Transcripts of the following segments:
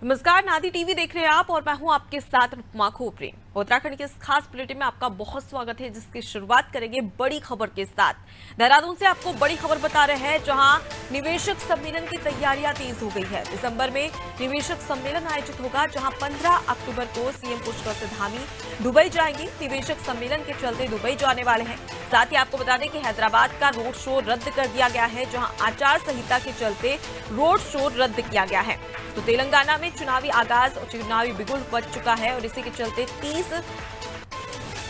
नमस्कार, नादी टीवी देख रहे हैं आप और मैं हूं आपके साथ उपमा खोपरे। उत्तराखंड के इस खास बुलेटिन में आपका बहुत स्वागत है, जिसकी शुरुआत करेंगे बड़ी खबर के साथ। देहरादून से आपको बड़ी खबर बता रहे हैं, जहां निवेशक सम्मेलन की तैयारियां तेज हो गई है। दिसंबर में निवेशक सम्मेलन आयोजित होगा, जहां 15 अक्टूबर को सीएम पुष्कर सिंह धामी दुबई जाएंगे। निवेशक सम्मेलन के चलते दुबई जाने वाले हैं। साथ ही आपको बता दें कि हैदराबाद का रोड शो रद्द कर दिया गया है, जहां आचार संहिता के चलते रोड शो रद्द किया गया है। तो तेलंगाना में चुनावी आगाज और चुनावी बिगुल बच चुका है और इसी के चलते 30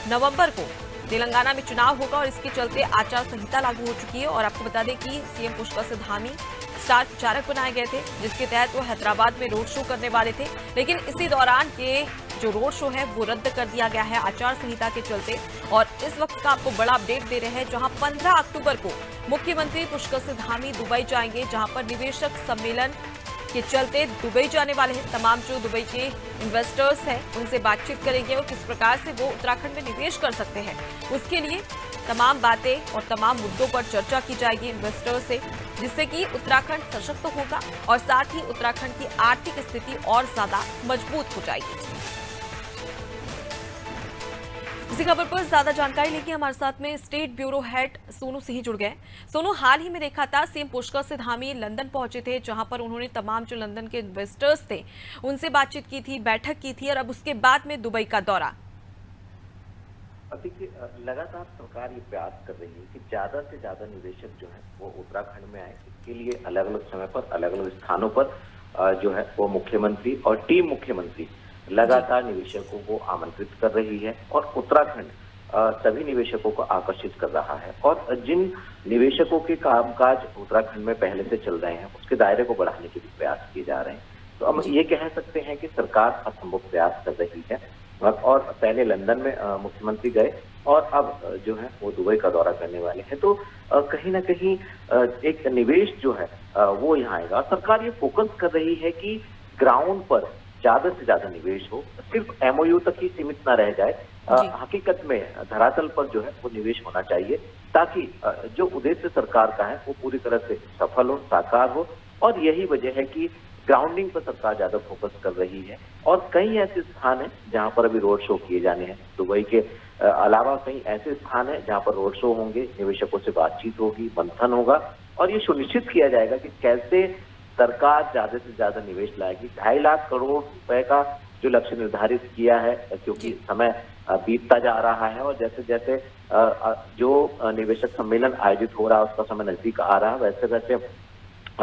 नवंबर को तेलंगाना में चुनाव होगा और इसके चलते आचार संहिता लागू हो चुकी है। और आपको बता दें कि सीएम पुष्कर सिंह धामी स्टार प्रचारक बनाए गए थे, जिसके तहत वो हैदराबाद में रोड शो करने वाले थे, लेकिन इसी दौरान के जो रोड शो है वो रद्द कर दिया गया है आचार संहिता के चलते। और इस वक्त का आपको बड़ा अपडेट दे रहे हैं, जहां 15 अक्टूबर को मुख्यमंत्री पुष्कर सिंह धामी दुबई जाएंगे, जहां पर निवेशक सम्मेलन के चलते दुबई जाने वाले हैं। तमाम जो दुबई के इन्वेस्टर्स हैं उनसे बातचीत करेंगे और किस प्रकार से वो उत्तराखंड में निवेश कर सकते हैं, उसके लिए तमाम बातें और तमाम मुद्दों पर चर्चा की जाएगी इन्वेस्टर्स से, जिससे कि उत्तराखंड सशक्त होगा और साथ ही उत्तराखंड की आर्थिक स्थिति और ज्यादा मजबूत हो जाएगी। इसी खबर पर ज्यादा जानकारी लेके हमारे साथ में state bureau head Sonu Singh जुड़ गए। सोनू, हाल ही में देखा था सीएम पुष्कर सिंह धामी लंदन पहुंचे थे, जहां पर उन्होंने तमाम जो लंदन के इन्वेस्टर्स थे उनसे बातचीत की थी, बैठक की थी, और अब उसके बाद में दुबई का दौरा। देखिए, लगातार सरकार ये प्रयास कर रही है कि ज्यादा से ज्यादा निवेशक जो है वो उत्तराखंड में आए। इसके लिए अलग अलग समय पर अलग अलग स्थानों पर जो है वो मुख्यमंत्री और टीम मुख्यमंत्री लगातार निवेशकों को आमंत्रित कर रही है और उत्तराखंड सभी निवेशकों को आकर्षित कर रहा है। और जिन निवेशकों के कामकाज उत्तराखंड में पहले से चल रहे हैं उसके दायरे को बढ़ाने के भी प्रयास किए जा रहे हैं। तो हम ये कह सकते हैं कि सरकार असंभव प्रयास कर रही है। और पहले लंदन में मुख्यमंत्री गए और अब जो है वो दुबई का दौरा करने वाले हैं। तो कहीं ना कहीं एक निवेश जो है वो यहाँ आएगा। सरकार ये फोकस कर रही है कि ग्राउंड पर ज्यादा से ज्यादा निवेश हो, सिर्फ एमओयू तक ही सीमित ना रह जाए। हकीकत में धरातल पर जो है वो निवेश होना चाहिए, ताकि जो उद्देश्य सरकार का है वो पूरी तरह से सफल हो, साकार हो। और यही वजह है कि ग्राउंडिंग पर सरकार ज्यादा फोकस कर रही है। और कई ऐसे स्थान हैं जहां पर अभी रोड शो किए जाने हैं। दुबई के अलावा कई ऐसे स्थान हैं जहां पर रोड शो होंगे, निवेशकों से बातचीत होगी, मंथन होगा और ये सुनिश्चित किया जाएगा कि कैसे सरकार ज्यादा से ज्यादा निवेश लाएगी। 2.5 लाख करोड़ रुपए का जो लक्ष्य निर्धारित किया है, क्योंकि समय बीतता जा रहा है और जैसे जैसे जो निवेशक सम्मेलन आयोजित हो रहा है उसका समय नजदीक आ रहा है, वैसे वैसे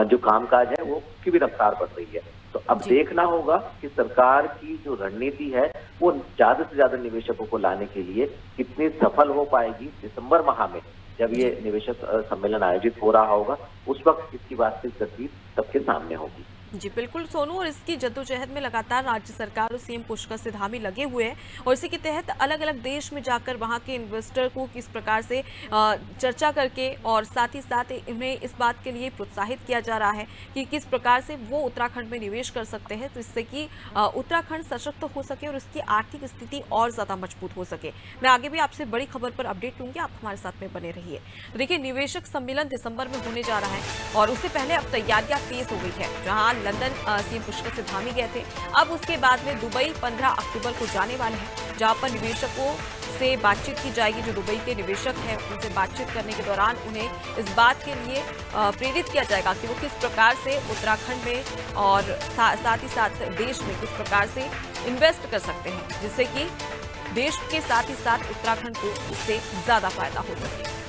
जो कामकाज है वो की भी रफ्तार बढ़ रही है। तो अब देखना होगा कि सरकार की जो रणनीति है वो ज्यादा से ज्यादा निवेशकों को लाने के लिए कितनी सफल हो पाएगी। दिसंबर माह में जब ये निवेशक सम्मेलन आयोजित हो रहा होगा, उस वक्त इसकी वास्तविक तस्वीर सबके सामने होगी। जी बिल्कुल सोनू, और इसकी जद्दोजहद में लगातार राज्य सरकार और सीएम पुष्कर सिंह धामी लगे हुए हैं और इसी के तहत अलग अलग देश में जाकर वहां के इन्वेस्टर को किस प्रकार से चर्चा करके और साथ ही साथ उन्हें इस बात के लिए प्रोत्साहित किया जा रहा है कि किस प्रकार से वो उत्तराखंड में निवेश कर सकते हैं, जिससे कि उत्तराखंड सशक्त हो सके और उसकी आर्थिक स्थिति और ज्यादा मजबूत हो सके। मैं आगे भी आपसे बड़ी खबर पर अपडेट लूंगी, आप हमारे साथ में बने रहिए। तो देखिए, निवेशक सम्मेलन दिसंबर में होने जा रहा है और उससे पहले अब तैयारियां तेज हो गई है। जहां लंदन सीएम पुष्कर सिंह धामी गए थे, अब उसके बाद में दुबई 15 अक्टूबर को जाने वाले हैं, जहां पर निवेशकों से बातचीत की जाएगी। जो दुबई के निवेशक हैं उनसे बातचीत करने के दौरान उन्हें इस बात के लिए प्रेरित किया जाएगा कि वो किस प्रकार से उत्तराखंड में और साथ ही साथ देश में किस प्रकार से इन्वेस्ट कर सकते हैं, जिससे कि देश के साथ ही साथ उत्तराखंड को इससे ज्यादा फायदा हो सके।